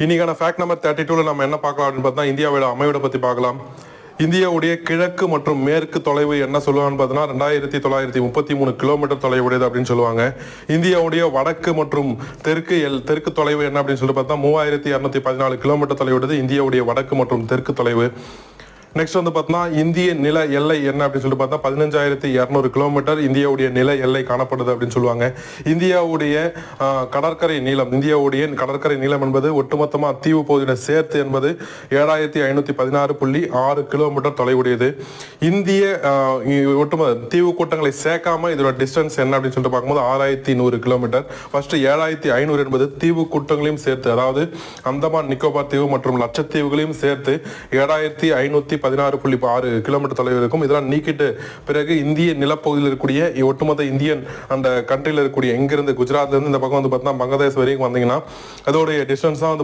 இன்னைக்கான fact number 32ல நம்ம என்ன பார்க்கலாம் அப்படின்னு பார்த்தா இந்தியாவோட அமைவிட பத்தி பார்க்கலாம். இந்தியாவுடைய கிழக்கு மற்றும் மேற்கு தொலைவு என்ன சொல்லுவாங்கன்னு பார்த்தீங்கன்னா 2933 கிலோமீட்டர் தொலைவுடையது அப்படின்னு சொல்லுவாங்க. இந்தியாவுடைய வடக்கு மற்றும் தெற்கு தொலைவு என்ன அப்படின்னு சொல்லிட்டு பார்த்தா 3214 கிலோமீட்டர் தொலைவுடையது இந்தியாவுடைய வடக்கு மற்றும் தெற்கு தொலைவு. நெக்ஸ்ட் வந்து பார்த்தீங்கன்னா இந்திய நில எல்லை என்ன அப்படின்னு சொல்லிட்டு பார்த்தா 15200 கிலோமீட்டர் இந்தியாவுடைய நில எல்லை காணப்படுது அப்படின்னு சொல்லுவாங்க. இந்தியாவுடைய கடற்கரை நீளம் என்பது ஒட்டுமொத்தமாக தீவு பகுதியோட சேர்த்து என்பது 7516.6 கிலோமீட்டர் தொலைவுடையது. இந்திய ஒட்டுமொத்த தீவு கூட்டங்களை சேர்க்காம இதோட டிஸ்டன்ஸ் என்ன அப்படின்னு சொல்லிட்டு பார்க்கும்போது 6100 கிலோமீட்டர். ஃபர்ஸ்ட் 7500 என்பது தீவு கூட்டங்களையும் சேர்த்து, அதாவது அந்தமான் நிக்கோபார் தீவு மற்றும் லட்சத்தீவுகளையும் சேர்த்து 7516.6 கிலோமீட்டர் தொலைவில் இருக்கும். இதெல்லாம் நீக்கிட்டு பிறகு இந்திய நிலப்பகுதியில் இருக்கக்கூடிய ஒட்டுமொத்த இந்தியன் அந்த கண்ட்ரியில் இருக்கக்கூடிய எங்கிருந்து குஜராத்ல இருந்து இந்த பக்கம் வந்து பார்த்தீங்கன்னா பங்களாதேஷ் வரைக்கும் வந்தீங்கன்னா அதோடைய டிஸ்டன்ஸ் தான் வந்து